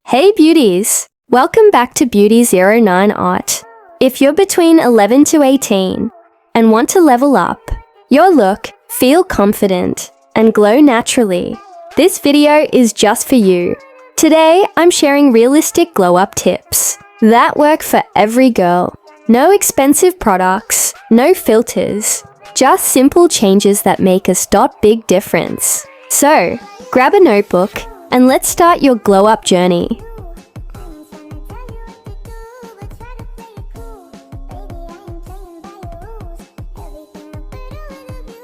Hey beauties! Welcome back to Beauty09 Art. If you're between 11 to 18 and want to level up your look, feel confident, and glow naturally, this video is just for you. Today, I'm sharing realistic glow-up tips that work for every girl. No expensive products, no filters, just simple changes that make a big difference. So, grab a notebook and let's start your glow-up journey.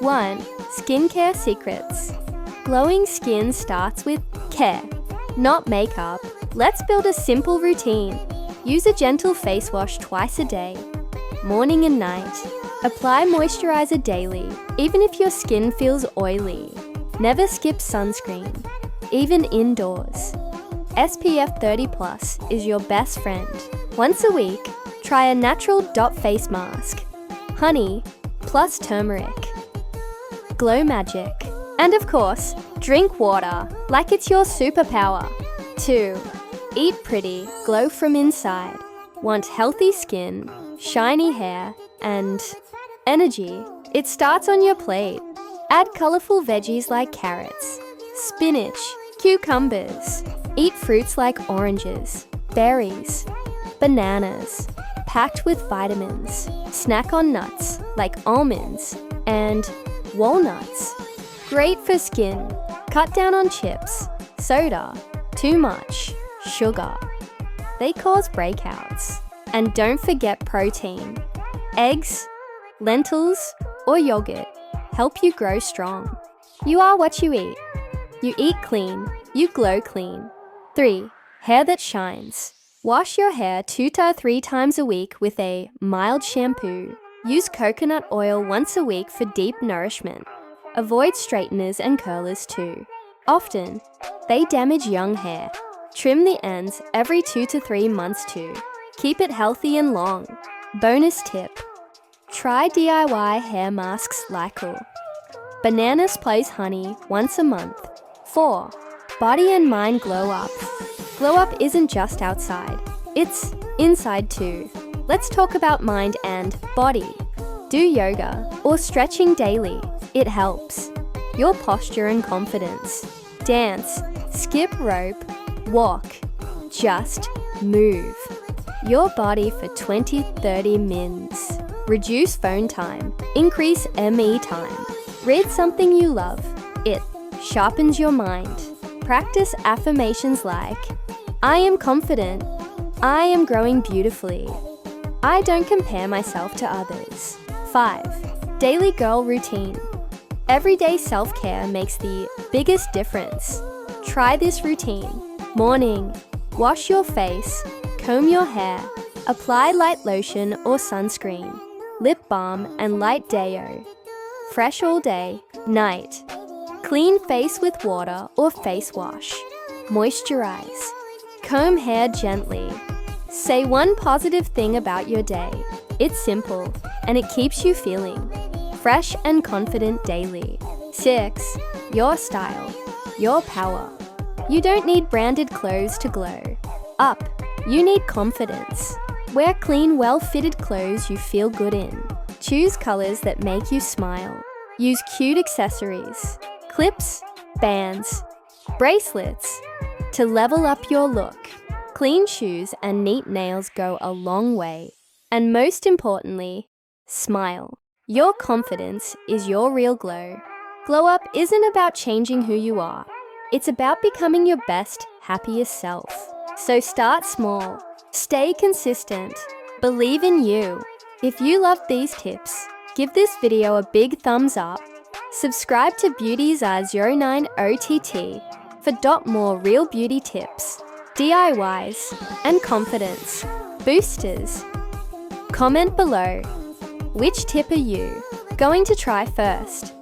One, skincare secrets. Glowing skin starts with care, not makeup. Let's build a simple routine. Use a gentle face wash twice a day, morning and night. Apply moisturizer daily, even if your skin feels oily. Never skip sunscreen, even indoors. SPF 30+ is your best friend. Once a week, try a natural dot face mask. Honey plus turmeric. Glow magic. And of course, drink water like it's your superpower. 2. Eat pretty, glow from inside. Want healthy skin, shiny hair, and energy? It starts on your plate. Add colorful veggies like carrots, spinach, cucumbers. Eat fruits like oranges, berries, bananas, packed with vitamins. Snack on nuts like almonds and walnuts. Great for skin. Cut down on chips, soda, too much, sugar. They cause breakouts. And don't forget protein. Eggs, lentils, or yogurt help you grow strong. You are what you eat. You eat clean, you glow clean. 3. Hair that shines. Wash your hair 2 to 3 times a week with a mild shampoo. Use coconut oil once a week for deep nourishment. Avoid straighteners and curlers too. Often, they damage young hair. Trim the ends every 2 to 3 months too. Keep it healthy and long. Bonus tip. Try DIY hair masks Lycol. Bananas plus honey once a month. 4. Body and mind glow up. Glow up isn't just outside. It's inside too. Let's talk about mind and body. Do yoga or stretching daily. It helps. Your posture and confidence. Dance, skip rope, walk. Just move. Your body for 20-30 mins. Reduce phone time. Increase ME time. Read something you love. It sharpens your mind. Practice affirmations like, I am confident. I am growing beautifully. I don't compare myself to others. 5. Daily girl routine. Everyday self-care makes the biggest difference. Try this routine. Morning. Wash your face. Comb your hair. Apply light lotion or sunscreen. Lip balm and light deo. Fresh all day. Night. Clean face with water or face wash. Moisturize. Comb hair gently. Say one positive thing about your day. It's simple, and it keeps you feeling fresh and confident daily. 6. Your style. Your power. You don't need branded clothes to glow up. You need confidence. Wear clean, well-fitted clothes you feel good in. Choose colors that make you smile. Use cute accessories. Clips, bands, bracelets to level up your look. Clean shoes and neat nails go a long way. And most importantly, smile. Your confidence is your real glow. Glow up isn't about changing who you are. It's about becoming your best, happiest self. So start small. Stay consistent. Believe in you. If you love these tips, give this video a big thumbs up. Subscribe to Beauty09 OTT for more real beauty tips, DIYs, and confidence boosters. Comment below, which tip are you going to try first?